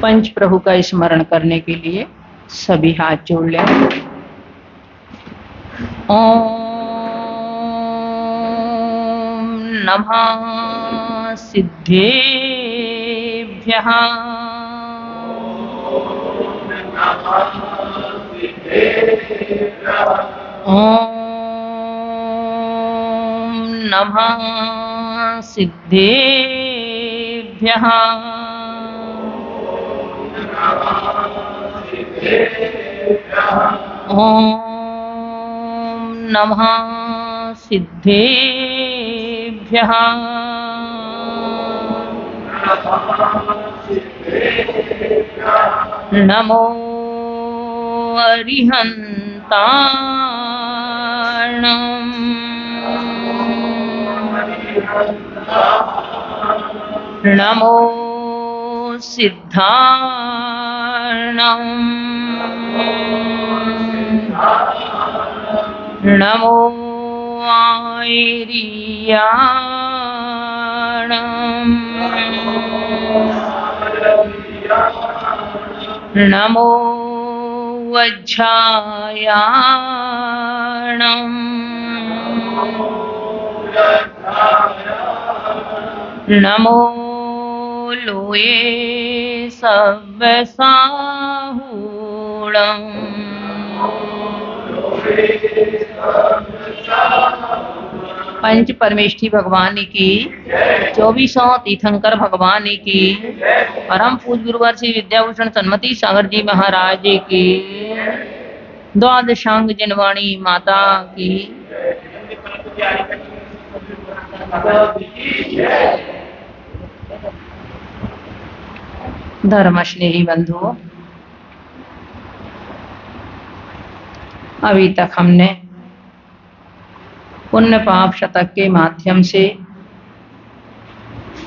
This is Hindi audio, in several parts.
पंच प्रभु का स्मरण करने के लिए सभी हाथ जोड़ लें। ओम नमः सिद्धेभ्यः। ओम नमः सिद्धेभ्यः। ओम नमः सिद्धेभ्यः। नमो अरिहन्ताणम्। नमो सिद्धाणम्। नमो आयर्याणम्। नमो वज्झायाणम्। नमो लोये सव्यसाहूणम्। पंच परमेष्ठी भगवान की, 2400 तीर्थंकर भगवान की, परम पूज्य गुरुवर श्री विद्याभूषण सन्मति सागर जी महाराज की, द्वादशांग जनवाणी माता की। धर्म स्नेही बंधुओं, अभी तक हमने पुण्य पाप शतक के माध्यम से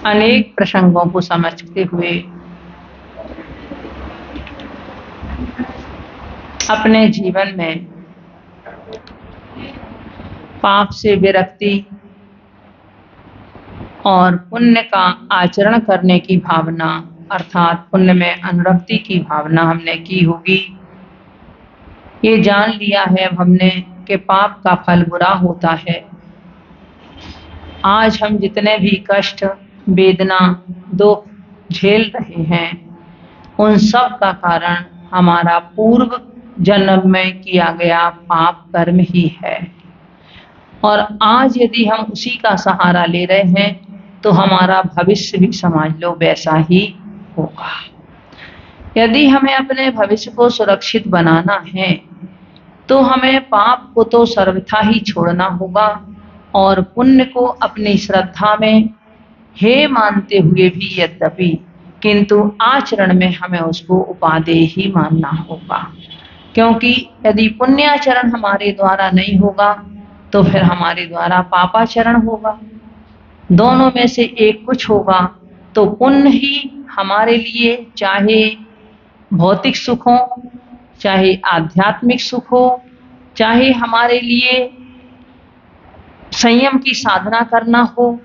अनेक प्रसंगों को समझते हुए अपने जीवन में पाप से विरक्ति और पुण्य का आचरण करने की भावना अर्थात पुण्य में अनुरक्ति की भावना हमने की होगी। ये जान लिया है अब हमने कि पाप का फल बुरा होता है। आज हम जितने भी कष्ट, वेदना, दुख झेल रहे हैं, उन सब का कारण हमारा पूर्व जन्म में किया गया पाप कर्म ही है। और आज यदि हम उसी का सहारा ले रहे हैं तो हमारा भविष्य भी समझ लो वैसा ही होगा। यदि हमें अपने भविष्य को सुरक्षित बनाना है तो हमें पाप को तो सर्वथा ही छोड़ना होगा और पुण्य को अपनी श्रद्धा में हे मानते हुए भी यद्यपि किंतु आचरण में हमें उसको उपादेय ही मानना होगा। क्योंकि यदि पुण्याचरण हमारे द्वारा नहीं होगा तो फिर हमारे द्वारा पापाचरण होगा। दोनों में से एक कुछ होगा तो पुण्य ही हमारे लिए चाहे भौतिक सुख हो, चाहे आध्यात्मिक सुख हो, चाहे हमारे लिए संयम की साधना करना हो,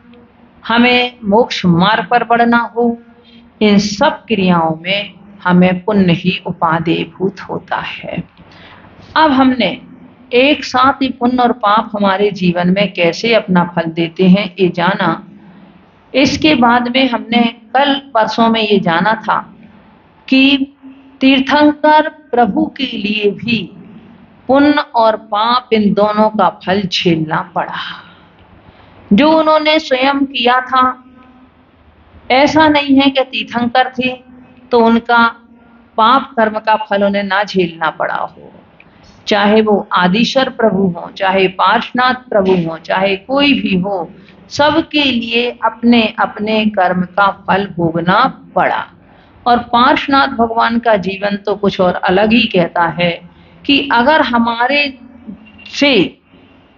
हमें मोक्ष मार्ग पर बढ़ना हो, इन सब क्रियाओं में हमें पुण्य ही उपादेयभूत होता है। अब हमने एक साथ ही पुण्य और पाप हमारे जीवन में कैसे अपना फल देते हैं ये जाना। इसके बाद में हमने कल परसों में ये जाना था कि तीर्थंकर प्रभु के लिए भी पुण्य और पाप इन दोनों का फल झेलना पड़ा। जो उन्होंने स्वयं किया था, ऐसा नहीं है कि तीर्थंकर थे तो उनका पाप कर्म का फल उन्हें ना झेलना पड़ा हो। चाहे वो आदिश्वर प्रभु हो, चाहे पार्श्वनाथ प्रभु हो, चाहे कोई भी हो, सबके लिए अपने अपने कर्म का फल भोगना पड़ा। और पार्श्वनाथ भगवान का जीवन तो कुछ और अलग ही कहता है कि अगर हमारे से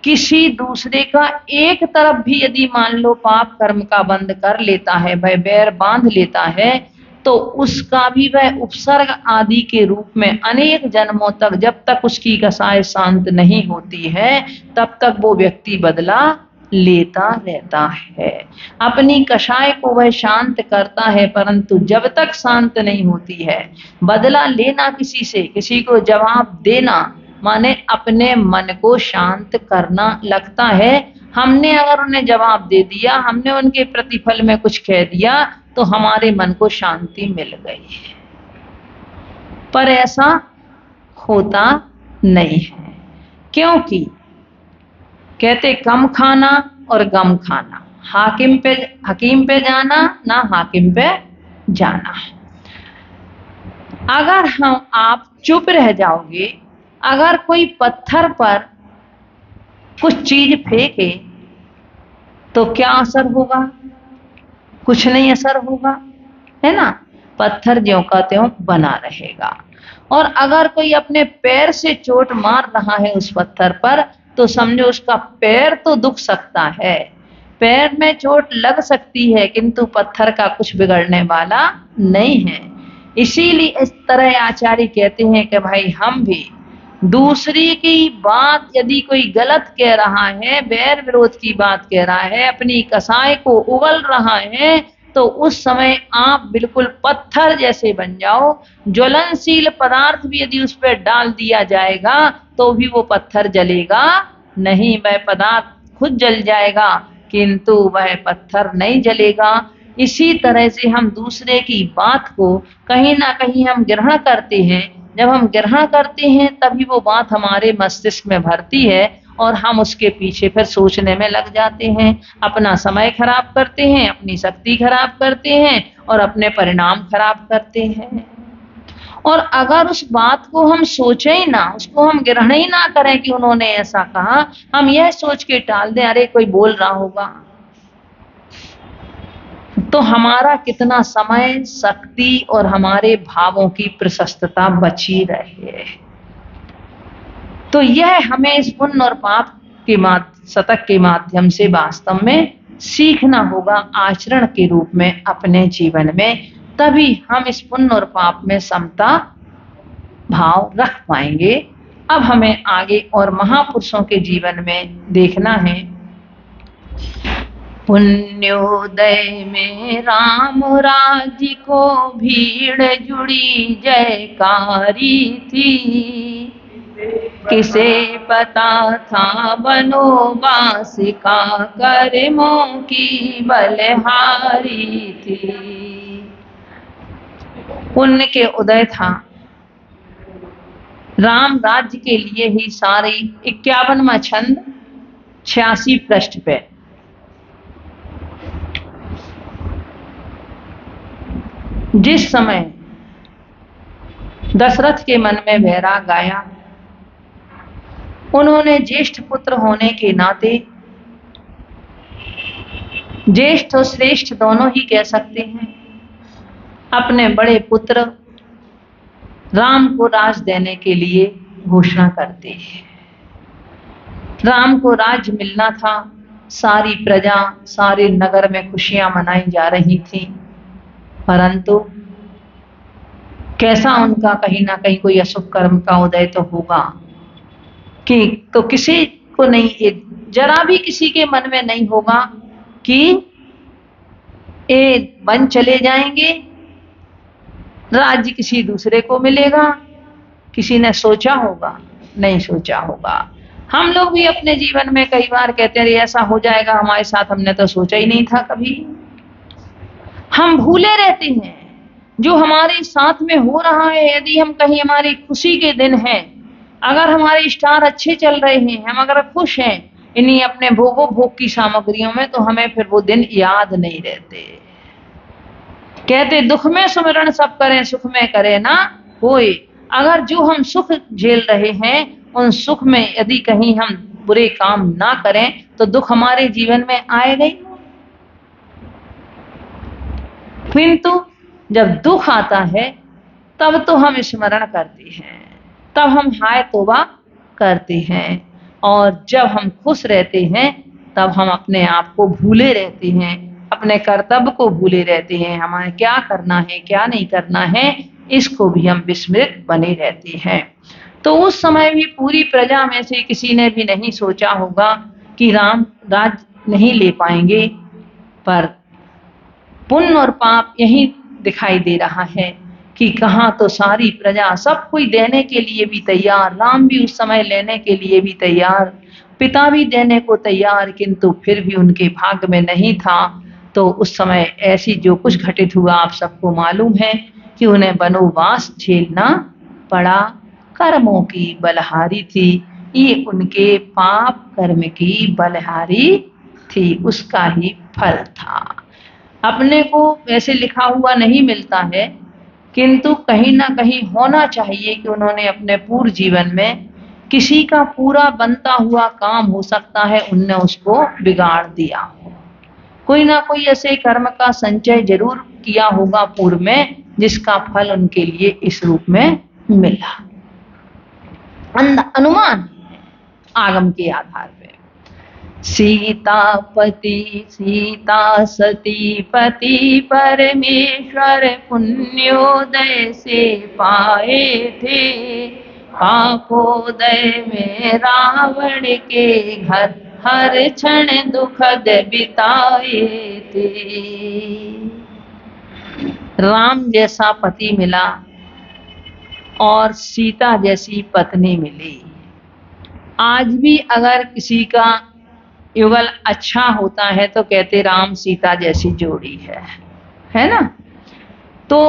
किसी दूसरे का एक तरफ भी यदि मान लो पाप कर्म का बंद कर लेता है, वह बैर बांध लेता है, तो उसका भी वह उपसर्ग आदि के रूप में अनेक जन्मों तक, जब तक उसकी कसाय शांत नहीं होती है, तब तक वो व्यक्ति बदला लेता रहता है। अपनी कषाय को वह शांत करता है, परंतु जब तक शांत नहीं होती है, बदला लेना किसी से, किसी को जवाब देना, माने अपने मन को शांत करना लगता है। हमने अगर उन्हें जवाब दे दिया, हमने उनके प्रतिफल में कुछ कह दिया, तो हमारे मन को शांति मिल गई। पर ऐसा होता नहीं है, क्योंकि कहते कम खाना और गम खाना, हकीम पे जाना ना हाकिम पे जाना। अगर आप चुप रह जाओगे, अगर कोई पत्थर पर कुछ चीज फेंके तो क्या असर होगा? कुछ नहीं असर होगा, है ना। पत्थर ज्यों का त्यों बना रहेगा। और अगर कोई अपने पैर से चोट मार रहा है उस पत्थर पर, तो समझो उसका पैर तो दुख सकता है, पैर में चोट लग सकती है, किंतु पत्थर का कुछ बिगड़ने वाला नहीं है। इसीलिए इस तरह आचार्य कहते हैं कि भाई हम भी दूसरी की बात यदि कोई गलत कह रहा है, बैर विरोध की बात कह रहा है, अपनी कसाय को उगल रहा है, तो उस समय आप बिल्कुल पत्थर जैसे बन जाओ। ज्वलनशील पदार्थ भी यदि उस पर डाल दिया जाएगा तो भी वो पत्थर जलेगा नहीं, वह पदार्थ खुद जल जाएगा, किंतु वह पत्थर नहीं जलेगा। इसी तरह से हम दूसरे की बात को कहीं ना कहीं हम ग्रहण करते हैं। जब हम ग्रहण करते हैं तभी वो बात हमारे मस्तिष्क में भरती है और हम उसके पीछे फिर सोचने में लग जाते हैं, अपना समय खराब करते हैं, अपनी शक्ति खराब करते हैं और अपने परिणाम खराब करते हैं। और अगर उस बात को हम सोचे ही ना, उसको हम ग्रहण ही ना करें कि उन्होंने ऐसा कहा, हम यह सोच के टाल दें अरे कोई बोल रहा होगा, तो हमारा कितना समय, शक्ति और हमारे भावों की प्रशस्तता बची रहे। तो यह हमें इस पुण्य और पाप के शतक के माध्यम से वास्तव में सीखना होगा आचरण के रूप में अपने जीवन में, तभी हम इस पुण्य और पाप में समता भाव रख पाएंगे। अब हमें आगे और महापुरुषों के जीवन में देखना है। पुण्योदय में राम राज्य को भीड़ जुड़ी जयकारी थी, किसे पता था बनोवास का कर्मों की बलहारी थी। पुण्य के उदय था, राम राज्य के लिए ही सारी 51वां छंद 86 पृष्ठ पे। जिस समय दशरथ के मन में वैराग आया, उन्होंने ज्येष्ठ पुत्र होने के नाते, ज्येष्ठ और श्रेष्ठ दोनों ही कह सकते हैं, अपने बड़े पुत्र राम को राज देने के लिए घोषणा करते हैं। राम को राज्य मिलना था, सारी प्रजा, सारे नगर में खुशियां मनाई जा रही थी, परंतु कैसा उनका कहीं ना कहीं कोई अशुभ कर्म का उदय तो होगा कि, तो किसी को नहीं, जरा भी किसी के मन में नहीं होगा कि ये वन चले जाएंगे, राज्य किसी दूसरे को मिलेगा। किसी ने सोचा होगा? नहीं सोचा होगा। हम लोग भी अपने जीवन में कई बार कहते हैं ऐसा हो जाएगा हमारे साथ, हमने तो सोचा ही नहीं था कभी। हम भूले रहते हैं जो हमारे साथ में हो रहा है। यदि हम कहीं, हमारी खुशी के दिन हैं, अगर हमारे स्टार अच्छे चल रहे हैं, हम अगर खुश हैं इन्हीं अपने भोग की सामग्रियों में, तो हमें फिर वो दिन याद नहीं रहते। कहते दुख में सुमिरन सब करें, सुख में करे ना कोई। अगर जो हम सुख झेल रहे हैं, उन सुख में यदि कहीं हम बुरे काम ना करें, तो दुख हमारे जीवन में आएगा ही। किंतु जब दुख आता है तब तो हम स्मरण करते हैं, तब हम हाय तौबा करते हैं। और जब हम खुश रहते हैं तब हम अपने आप को भूले रहते हैं, अपने कर्तव्य को भूले रहते हैं, हमें क्या करना है क्या नहीं करना है इसको भी हम विस्मृत बने रहते हैं। तो उस समय भी पूरी प्रजा में से किसी ने भी नहीं सोचा होगा कि नहीं ले पाएंगे। पर पुण्य और पाप यही दिखाई दे रहा है कि कहाँ तो सारी प्रजा सब कोई देने के लिए भी तैयार, राम भी उस समय लेने के लिए भी तैयार, पिता भी देने को तैयार, किंतु फिर भी उनके भाग्य में नहीं था। तो उस समय ऐसी जो कुछ घटित हुआ आप सबको मालूम है कि उन्हें वनवास झेलना पड़ा। कर्मों की बलहारी थी, ये उनके पाप कर्म की बलहारी थी, उसका ही फल था। अपने को वैसे लिखा हुआ नहीं मिलता है, किंतु कहीं ना कहीं होना चाहिए कि उन्होंने अपने पूर्व जीवन में किसी का पूरा बनता हुआ काम हो सकता है उनने उसको बिगाड़ दिया हो। कोई ना कोई ऐसे कर्म का संचय जरूर किया होगा पूर्व में, जिसका फल उनके लिए इस रूप में मिला। अनुमान आगम के आधार पे। सीतापति सीता सती पति परमेश्वर पुण्योदय से पाए थे, पापोदय में रावण के घर हर क्षण दुखद बिताए थे। राम जैसा पति मिला और सीता जैसी पत्नी मिली। आज भी अगर किसी का युगल अच्छा होता है तो कहते राम सीता जैसी जोड़ी है ना। तो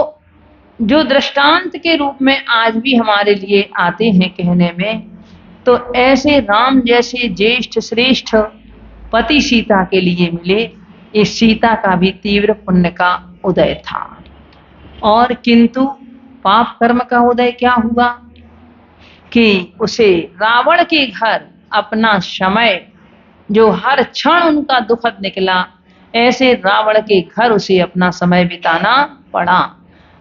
जो दृष्टांत के रूप में आज भी हमारे लिए आते हैं कहने में, तो ऐसे राम जैसे ज्येष्ठ श्रेष्ठ पति सीता के लिए मिले। इस सीता का भी तीव्र पुण्य का उदय था, और किंतु पाप कर्म का उदय क्या हुआ कि उसे रावण के घर अपना समय जो हर क्षण उनका दुखद निकला, ऐसे रावण के घर उसे अपना समय बिताना पड़ा।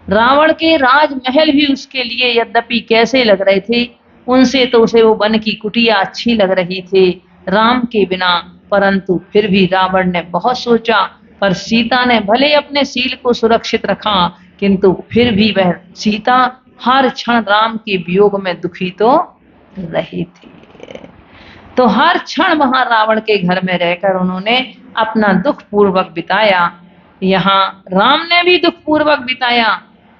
रावण के राजमहल भी उसके लिए यद्यपि कैसे लग रहे थे, उनसे तो उसे वो वन की कुटिया अच्छी लग रही थी राम के बिना, परंतु फिर भी रावण ने बहुत सोचा। पर सीता ने भले अपने सील को सुरक्षित रखा, किंतु फिर भी वह सीता हर क्षण राम के वियोग में दुखी तो रही थी। तो हर क्षण वहां रावण के घर में रहकर उन्होंने अपना दुख पूर्वक बिताया। यहाँ राम ने भी दुख पूर्वक बिताया,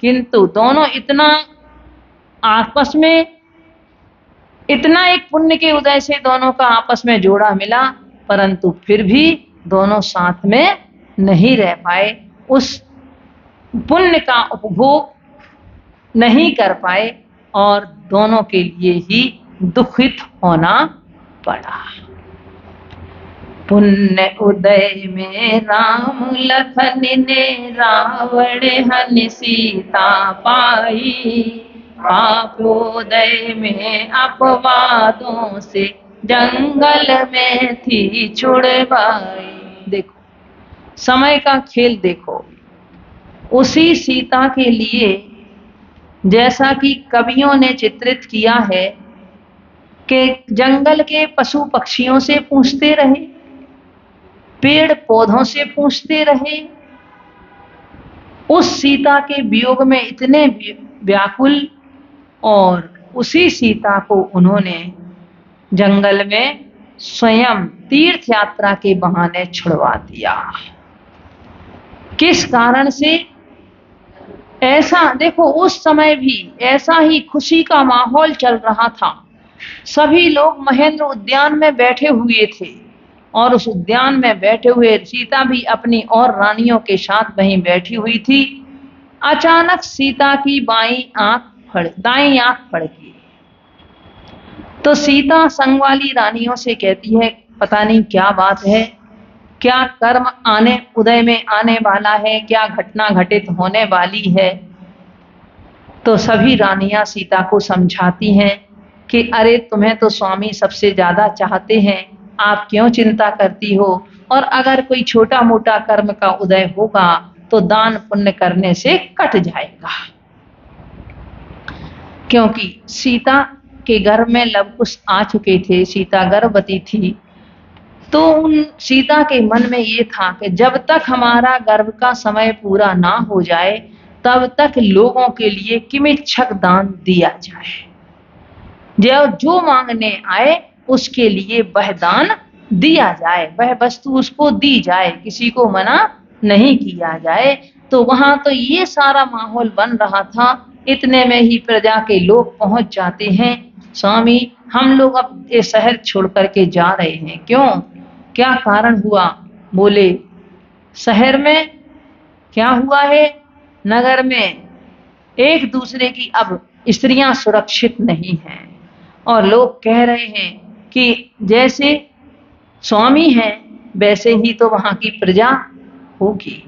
किंतु दोनों इतना आपस में, इतना एक पुण्य के उदय से दोनों का आपस में जोड़ा मिला, परंतु फिर भी दोनों साथ में नहीं रह पाए, उस पुण्य का उपभोग नहीं कर पाए, और दोनों के लिए ही दुखित होना पड़ा। पुण्य उदय में राम लखन ने रावण हनि सीता पाई, पापोदय में अपवादों से जंगल में थी छुड़वाई। देखो समय का खेल, देखो उसी सीता के लिए जैसा कि कवियों ने चित्रित किया है कि जंगल के पशु पक्षियों से पूछते रहे, पेड़ पौधों से पूछते रहे, उस सीता के वियोग में इतने व्याकुल, और उसी सीता को उन्होंने जंगल में स्वयं तीर्थ यात्रा के बहाने छुड़वा दिया। किस कारण से? ऐसा देखो, उस समय भी ऐसा ही खुशी का माहौल चल रहा था। सभी लोग महेंद्र उद्यान में बैठे हुए थे, और उस उद्यान में बैठे हुए सीता भी अपनी और रानियों के साथ वहीं बैठी हुई थी। अचानक सीता की दाईं आंख फड़की, तो सीता संग वाली रानियों से कहती है, पता नहीं क्या बात है, क्या कर्म उदय में आने वाला है, क्या घटना घटित होने वाली है। तो सभी रानियां सीता को समझाती हैं कि अरे तुम्हें तो स्वामी सबसे ज्यादा चाहते हैं, आप क्यों चिंता करती हो, और अगर कोई छोटा मोटा कर्म का उदय होगा तो दान पुण्य करने से कट जाएगा। क्योंकि सीता के गर्भ में लवकुश आ चुके थे, सीता गर्भवती थी, तो उन सीता के मन में ये था कि जब तक हमारा गर्भ का समय पूरा ना हो जाए तब तक लोगों के लिए किमिच्छक दान दिया जाए, जो मांगने आए उसके लिए वह दान दिया जाए, वह वस्तु उसको दी जाए, किसी को मना नहीं किया जाए। तो वहां तो ये सारा माहौल बन रहा था। इतने में ही प्रजा के लोग पहुंच जाते हैं, स्वामी हम लोग अब ये शहर छोड़ करके जा रहे हैं। क्यों, क्या कारण हुआ? बोले शहर में क्या हुआ है, नगर में एक दूसरे की अब स्त्रियां सुरक्षित नहीं हैं, और लोग कह रहे हैं कि जैसे स्वामी है वैसे ही तो वहां की प्रजा होगी।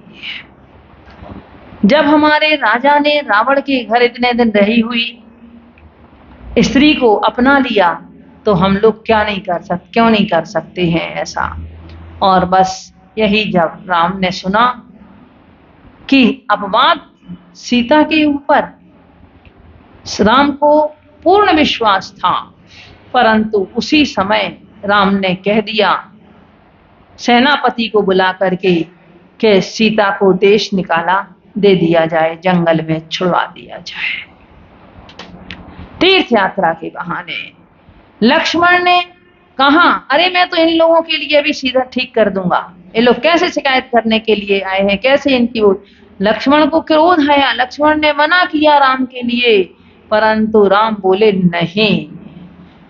जब हमारे राजा ने रावण के घर इतने दिन रही हुई स्त्री को अपना लिया, तो हम लोग क्यों नहीं कर सकते हैं ऐसा। और बस यही जब राम ने सुना कि अपवाद सीता के ऊपर, राम को पूर्ण विश्वास था, परंतु उसी समय राम ने कह दिया सेनापति को बुला करके कि सीता को देश निकाला दे दिया जाए, जंगल में छुड़वा दिया जाए। तीर्थ यात्रा के बहाने लक्ष्मण ने कहा अरे मैं तो इन लोगों के लिए भी सीधा ठीक कर दूंगा, ये लोग कैसे शिकायत करने के लिए आए हैं, कैसे इनकी वो। लक्ष्मण को क्रोध आया, लक्ष्मण ने मना किया राम के लिए, परंतु राम बोले नहीं,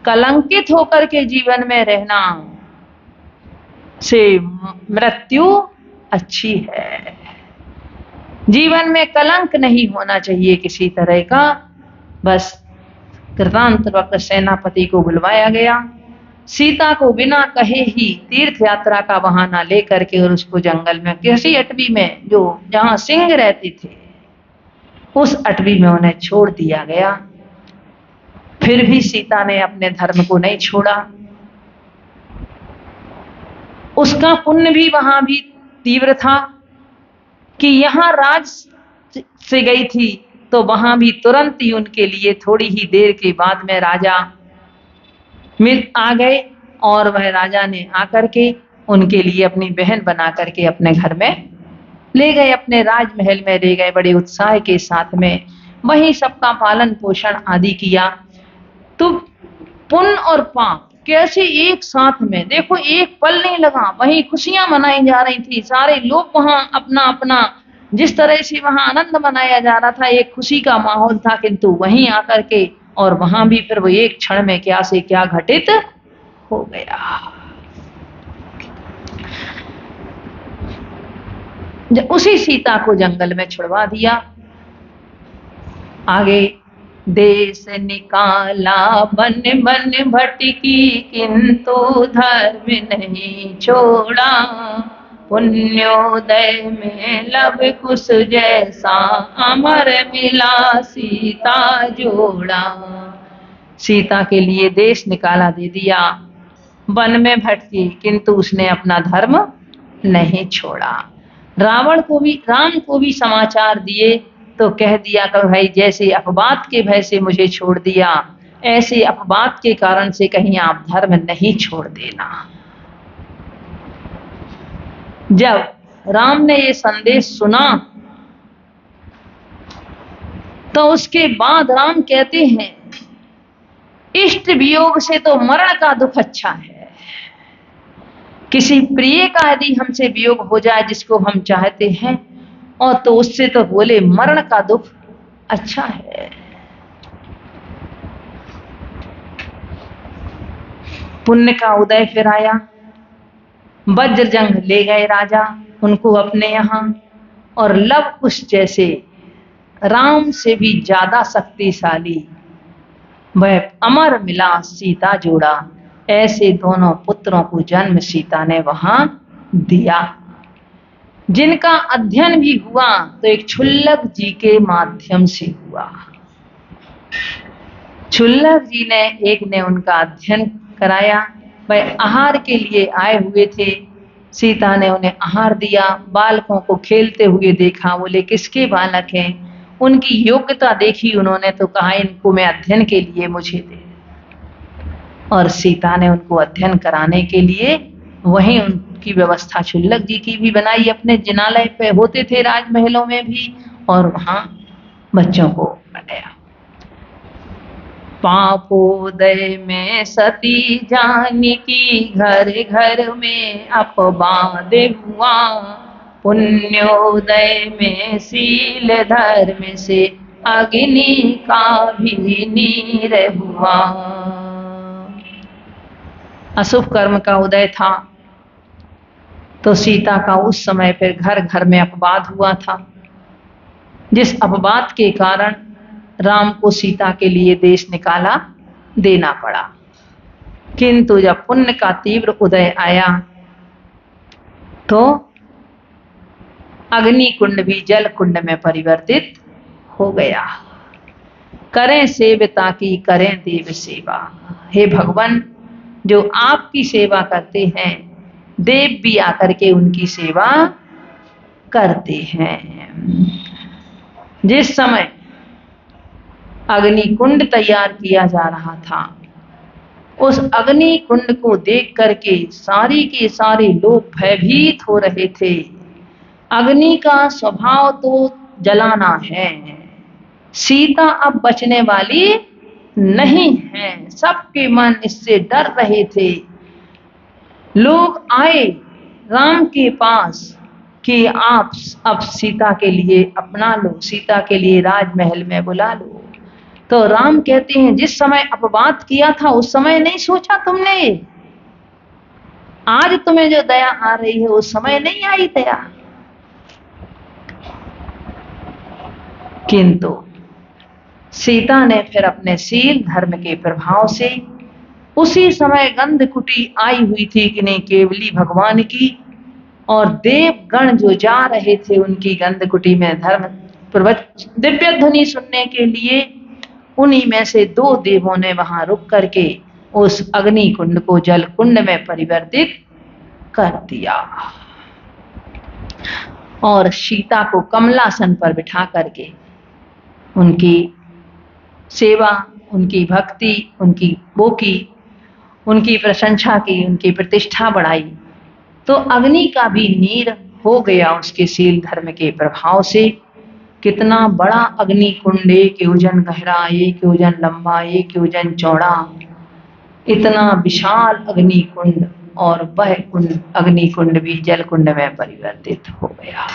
कलंकित होकर के जीवन में रहना से मृत्यु अच्छी है। जीवन में कलंक नहीं होना चाहिए किसी तरह का। बस कृतांत सेनापति को बुलवाया गया, सीता को बिना कहे ही तीर्थ यात्रा का बहाना लेकर के और उसको जंगल में किसी अटवी में जो जहां सिंह रहते थे उस अटवी में उन्हें छोड़ दिया गया। फिर भी सीता ने अपने धर्म को नहीं छोड़ा। उसका पुण्य भी वहां भी तीव्र था कि यहां राज से गई थी तो वहां भी तुरंत ही उनके लिए थोड़ी ही देर के बाद में राजा मिल आ गए, और वह राजा ने आकर के उनके लिए अपनी बहन बना करके अपने घर में ले गए, अपने राजमहल में ले गए बड़े उत्साह के साथ में। वहीं सबका पालन पोषण आदि किया। तो पुण्य और पाप कैसे एक साथ में, देखो एक पल नहीं लगा, वहीं खुशियां मनाई जा रही थी, सारे लोग वहां अपना अपना जिस तरह से वहां आनंद मनाया जा रहा था, एक खुशी का माहौल था, किंतु वहीं आकर के और वहां भी फिर वो एक क्षण में क्या से क्या घटित हो गया। जब उसी सीता को जंगल में छुड़वा दिया, आगे देश निकाला बन बन भटकी किंतु धर्म नहीं छोड़ा, पुण्योदय में लव कुश जैसा अमर मिला सीता जोड़ा। सीता के लिए देश निकाला दे दिया, वन में भटकी किंतु उसने अपना धर्म नहीं छोड़ा। रावण को भी, राम को भी समाचार दिए तो कह दिया कि भाई जैसे अपवाद के भय से मुझे छोड़ दिया, ऐसे अपवाद के कारण से कहीं आप धर्म नहीं छोड़ देना। जब राम ने ये संदेश सुना तो उसके बाद राम कहते हैं इष्ट वियोग से तो मरण का दुख अच्छा है। किसी प्रिय का यदि हमसे वियोग हो जाए जिसको हम चाहते हैं, और तो उससे तो बोले मरण का दुख अच्छा है। पुण्य का उदय फिर आया, वज्रजंग ले गए राजा उनको अपने यहां, और लव कुश जैसे राम से भी ज्यादा शक्तिशाली वह अमर मिला सीता जोड़ा। ऐसे दोनों पुत्रों को जन्म सीता ने वहां दिया, जिनका अध्ययन भी हुआ तो एक क्षुल्लक जी के माध्यम से हुआ। क्षुल्लक जी ने एक ने उनका अध्ययन कराया। वह आहार के लिए आए हुए थे, सीता ने उन्हें आहार दिया। बालकों को खेलते हुए देखा, बोले किसके बालक हैं, उनकी योग्यता देखी उन्होंने तो कहा इनको मैं अध्ययन के लिए मुझे दे। और सीता ने उनको अध्ययन कराने के लिए वहीं उनकी व्यवस्था क्षुल्लक जी की भी बनाई, अपने जिनालय पे होते थे राजमहलों में भी, और वहां बच्चों को पढ़ाया। पापोदय में सती जानकी, घर घर में अपवाद हुआ। पुण्योदय में शील धर्म से, अग्नि का भी नीर हुआ। अशुभ कर्म का उदय था तो सीता का उस समय फिर घर घर में अपवाद हुआ था, जिस अपवाद के कारण राम को सीता के लिए देश निकाला देना पड़ा। किंतु जब पुण्य का तीव्र उदय आया तो अग्नि कुंड भी जल कुंड में परिवर्तित हो गया। करें सेवता की करें देव सेवा। हे भगवान, जो आपकी सेवा करते हैं, देव भी आकर के उनकी सेवा करते हैं। जिस समय अग्नि कुंड तैयार किया जा रहा था, उस अग्नि कुंड को देख करके सारी के सारे लोग भयभीत हो रहे थे। अग्नि का स्वभाव तो जलाना है, सीता अब बचने वाली नहीं है। सबके मन इससे डर रहे थे। लोग आए राम के पास कि आप अब सीता के लिए अपना लो, सीता के लिए राजमहल में बुला लो। तो राम कहते हैं, जिस समय अपवाद किया था उस समय नहीं सोचा तुमने? आज तुम्हें जो दया आ रही है उस समय नहीं आई दया। किंतु सीता ने फिर अपने शील धर्म के प्रभाव से उसी समय गंधकुटी आई हुई थी कि नहीं केवली भगवान की, और देवगण जो जा रहे थे उनकी गंधकुटी में धर्म दिव्य ध्वनि सुनने के लिए, उन्हीं में से 2 देवों ने वहां रुक करके उस अग्नि कुंड को जल कुंड में परिवर्तित कर दिया और सीता को कमलासन पर बिठा करके उनकी सेवा, उनकी भक्ति, उनकी प्रशंसा की, उनकी प्रतिष्ठा बढ़ाई। तो अग्नि का भी नीर हो गया उसके शील धर्म के प्रभाव से। कितना बड़ा अग्नि कुंड, 1 योजन गहरा, 1 योजन लंबा, 1 योजन चौड़ा, इतना विशाल अग्नि कुंड, और वह कुंड अग्नि कुंड भी जल कुंड में परिवर्तित हो गया।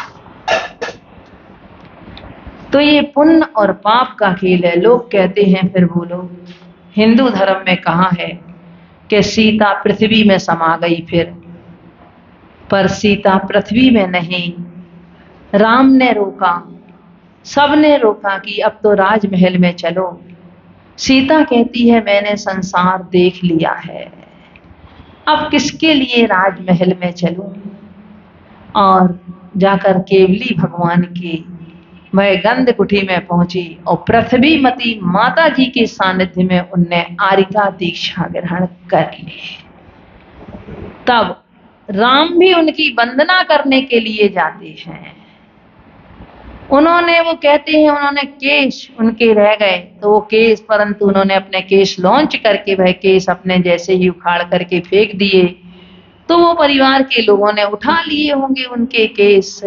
तो ये पुण्य और पाप का खेल है। लोग कहते हैं, फिर बोलो, हिंदू धर्म में कहा है कि सीता पृथ्वी में समा गई, फिर पर सीता पृथ्वी में नहीं। राम ने रोका, सबने रोका कि अब तो राजमहल में चलो। सीता कहती है, मैंने संसार देख लिया है, अब किसके लिए राजमहल में चलूं। और जाकर केवली भगवान की वह गंधकुटी में पहुंची और पृथ्वीमती माता जी के सानिध्य में उनने आरिका दीक्षा ग्रहण कर ली। तब राम भी उनकी वंदना करने के लिए जाते हैं। उन्होंने, वो कहते हैं, उन्होंने केश उनके रह गए तो वो केश, परंतु उन्होंने अपने केश लॉन्च करके वह केश अपने जैसे ही उखाड़ करके फेंक दिए। तो वो परिवार के लोगों ने उठा लिए होंगे उनके केश।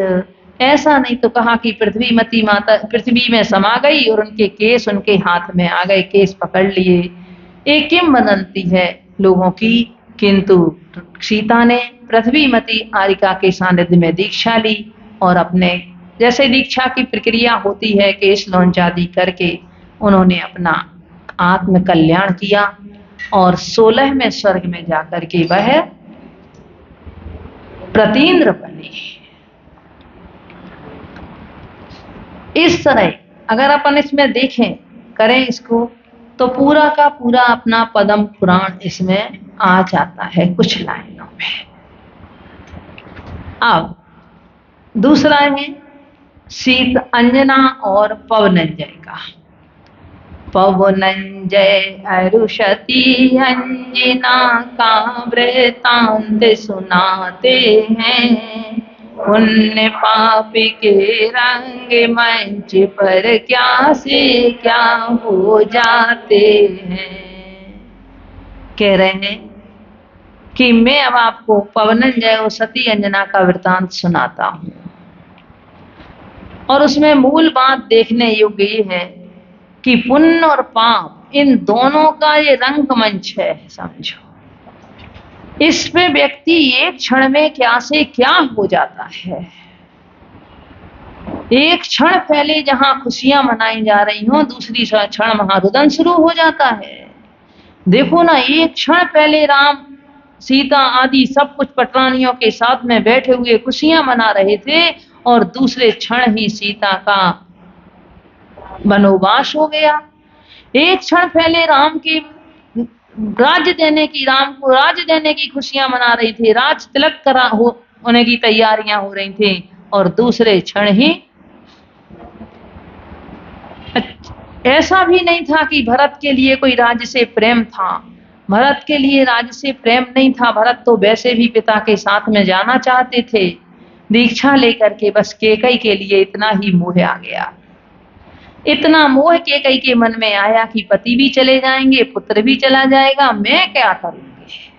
ऐसा नहीं तो कहा कि पृथ्वीमती माता पृथ्वी में समा गई और उनके केश उनके हाथ में आ गए, केश पकड़ लिए। एक किंवदंती है लोगों की। किंतु सीता ने पृथ्वीमती आरिका के सानिध्य में दीक्षा ली और अपने जैसे दीक्षा की प्रक्रिया होती है, केश लॉन्च आदि करके उन्होंने अपना आत्म कल्याण किया और 16वें स्वर्ग में जाकर के वह प्रतीन्द्र बने। इस तरह अगर अपन इसमें देखें, करें इसको, तो पूरा का पूरा अपना पद्म पुराण इसमें आ जाता है कुछ लाइनों में। अब दूसरा है सीत अंजना और पवनंजय का। पवनंजय अरुषति अंजना का वृतांत सुनाते हैं। पुण्य पाप के रंग मंच पर क्या से क्या हो जाते हैं। कह रहे हैं कि मैं अब आपको पवनंजय और सती अंजना का वृतांत सुनाता हूं, और उसमें मूल बात देखने योग्य ये है कि पुण्य और पाप इन दोनों का ये रंगमंच है, समझो। इस पे व्यक्ति एक क्षण में क्या से क्या हो जाता है। एक क्षण पहले जहां खुशियां मनाई जा रही हो, दूसरी क्षण वहां रुदन शुरू हो जाता है। देखो ना, एक क्षण पहले राम सीता आदि सब कुछ पटरानियों के साथ में बैठे हुए खुशियां मना रहे थे, और दूसरे क्षण ही सीता का वनवास हो गया। एक क्षण पहले राम को राज्य देने की खुशियां मना रही थी, राज तिलक होने की तैयारियां हो रही थी, और दूसरे क्षण ही ऐसा भी नहीं था कि भरत के लिए कोई राज्य से प्रेम था। भरत के लिए राज्य से प्रेम नहीं था। भरत तो वैसे भी पिता के साथ में जाना चाहते थे दीक्षा लेकर के, बस कैकेयी के लिए इतना ही मोह आ गया। इतना मोह कैकेयी के मन में आया कि पति भी चले जाएंगे, पुत्र भी चला जाएगा, मैं क्या करूंगी।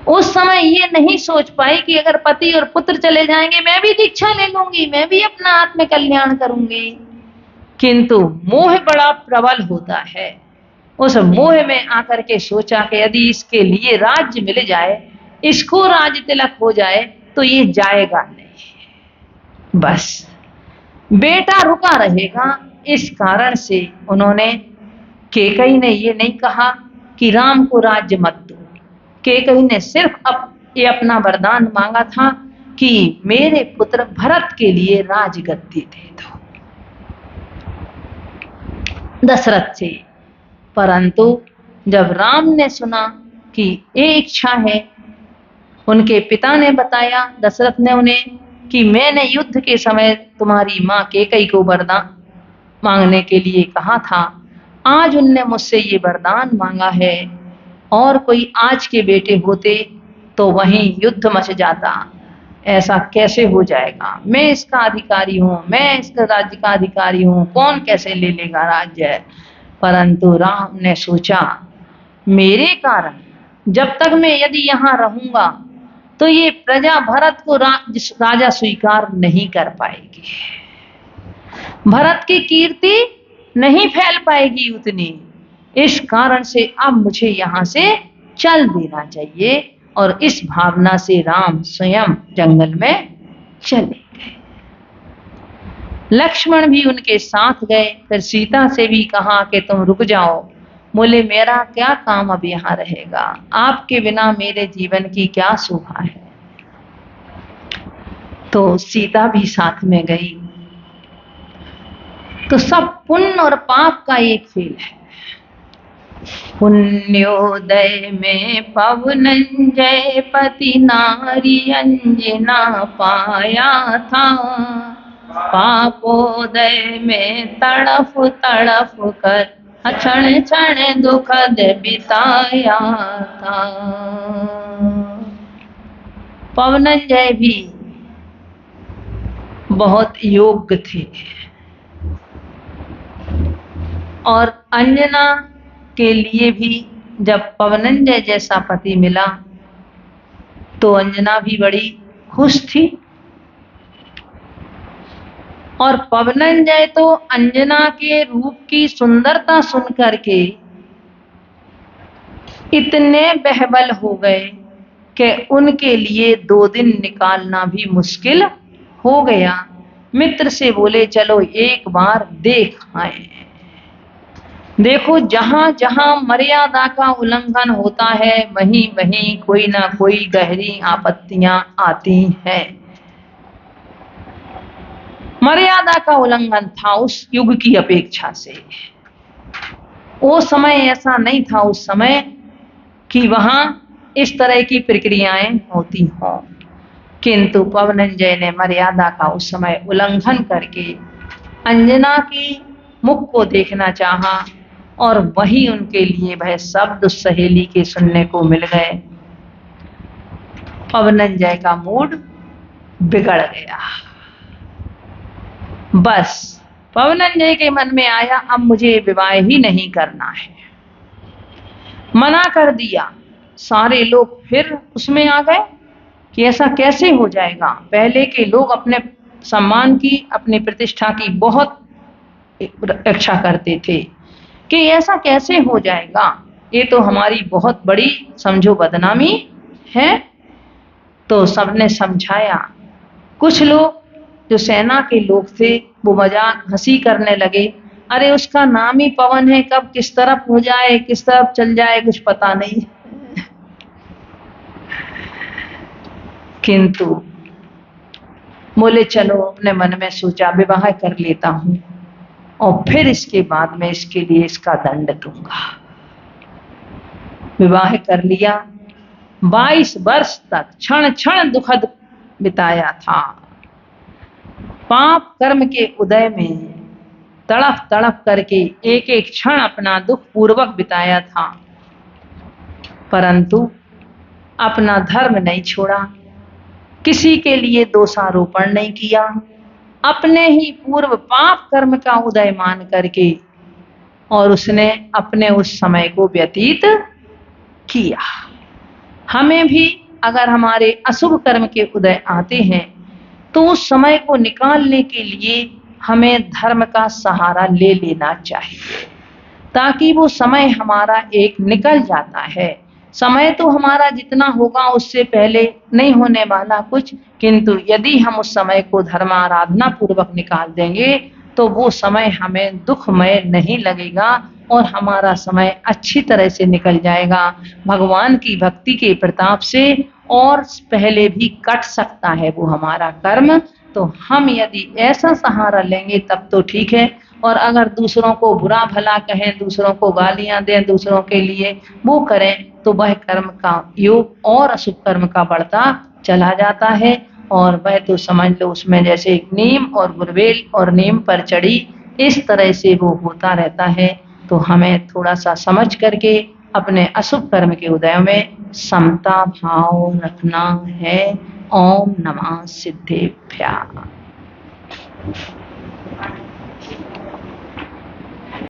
उस समय ये नहीं सोच पाई कि अगर पति और पुत्र चले जाएंगे, मैं भी दीक्षा ले लूंगी, मैं भी अपना आत्म कल्याण करूंगी। किंतु मोह बड़ा प्रबल होता है। उस मोह में आकर के सोचा कि यदि इसके लिए राज्य मिल जाए, इसको राज्य तिलक हो जाए, तो ये जाएगा नहीं, बस बेटा रुका रहेगा। इस कारण से उन्होंने, कैकेयी ने ये नहीं कहा कि राम को राज्य मत दो। कैकेयी ने सिर्फ ये अपना वरदान मांगा था कि मेरे पुत्र भरत के लिए राजगद्दी दे दो दशरथ से। परंतु जब राम ने सुना कि ये इच्छा है, उनके पिता ने बताया दशरथ ने उन्हें कि मैंने युद्ध के समय तुम्हारी माँ कैकेयी को वरदान मांगने के लिए कहा था, आज उनने मुझसे ये वरदान मांगा है, और कोई आज के बेटे होते तो वहीं युद्ध मच जाता। ऐसा कैसे हो जाएगा, मैं इसका अधिकारी हूँ, मैं इसका राज्य का अधिकारी हूँ, कौन कैसे ले लेगा राज्य। परंतु राम ने सोचा, मेरे कारण जब तक मैं यदि यहाँ रहूंगा तो ये प्रजा भरत को राजा स्वीकार नहीं कर पाएगी, भरत की कीर्ति नहीं फैल पाएगी उतनी। इस कारण से अब मुझे यहाँ से चल देना चाहिए। और इस भावना से राम स्वयं जंगल में चले गए। लक्ष्मण भी उनके साथ गए। फिर सीता से भी कहा कि तुम रुक जाओ, बोले मेरा क्या काम अब यहाँ रहेगा, आपके बिना मेरे जीवन की क्या शोभा है। तो सीता भी साथ में गई। तो सब पुण्य और पाप का एक खेल है। पुण्योदय में पवनंजय पति नारी अंजना पाया था, पापोदय में तड़फ तड़फ कर क्षण क्षण दुखद बिताया था। पवनंजय भी बहुत योग्य थे, और अंजना के लिए भी जब पवनंजय जैसा पति मिला तो अंजना भी बड़ी खुश थी। और पवनंजय तो अंजना के रूप की सुंदरता सुनकर के इतने बहबल हो गए कि उनके लिए 2 दिन निकालना भी मुश्किल हो गया। मित्र से बोले चलो एक बार देख आए। देखो, जहां जहां मर्यादा का उल्लंघन होता है वहीं वहीं कोई ना कोई गहरी आपत्तियां आती हैं। मर्यादा का उल्लंघन था उस युग की अपेक्षा से। वो समय ऐसा नहीं था उस समय कि वहां इस तरह की प्रक्रियाएं होती हों, किंतु पवनंजय ने मर्यादा का उस समय उल्लंघन करके अंजना की मुख को देखना चाहा, और वही उनके लिए वह शब्द सहेली के सुनने को मिल गए। पवनंजय का मूड बिगड़ गया। बस पवनंजय के मन में आया अब मुझे विवाह ही नहीं करना है, मना कर दिया। सारे लोग फिर उसमें आ गए कि ऐसा कैसे हो जाएगा। पहले के लोग अपने सम्मान की, अपनी प्रतिष्ठा की बहुत रक्षा करते थे, कि ऐसा कैसे हो जाएगा, ये तो हमारी बहुत बड़ी समझो बदनामी है। तो सबने समझाया। कुछ लोग जो सेना के लोग थे वो मजाक हंसी करने लगे, अरे उसका नाम ही पवन है, कब किस तरफ हो जाए किस तरफ चल जाए कुछ पता नहीं। किंतु बोले चलो, अपने मन में सोचा विवाह कर लेता हूं और फिर इसके बाद में इसके लिए इसका दंड दूंगा। विवाह कर लिया। 22 वर्ष तक क्षण क्षण दुखद बिताया था। पाप कर्म के उदय में तड़प तड़प करके एक एक क्षण अपना दुख पूर्वक बिताया था, परंतु अपना धर्म नहीं छोड़ा, किसी के लिए दोषारोपण नहीं किया, अपने ही पूर्व पाप कर्म का उदय मान करके और उसने अपने उस समय को व्यतीत किया। हमें भी अगर हमारे अशुभ कर्म के उदय आते हैं तो उस समय को निकालने के लिए हमें धर्म का सहारा ले लेना चाहिए, ताकि वो समय हमारा एक निकल जाता है। समय तो हमारा जितना होगा उससे पहले नहीं होने वाला कुछ, किंतु यदि हम उस समय को धर्माराधना पूर्वक निकाल देंगे तो वो समय हमें दुखमय नहीं लगेगा और हमारा समय अच्छी तरह से निकल जाएगा। भगवान की भक्ति के प्रताप से और पहले भी कट सकता है वो हमारा कर्म। तो हम यदि ऐसा सहारा लेंगे तब तो ठीक है, और अगर दूसरों को बुरा भला कहें, दूसरों को गालियां दें, दूसरों के लिए वो करें, तो वह कर्म का योग और अशुभ कर्म का बढ़ता चला जाता है। और वह तो समझ लो उसमें जैसे नीम और गुरबेल और नीम पर चढ़ी, इस तरह से वो होता रहता है। तो हमें थोड़ा सा समझ करके अपने अशुभ कर्म के उदय में समता भाव रखना है। ओम नमः सिद्धेभ्यः।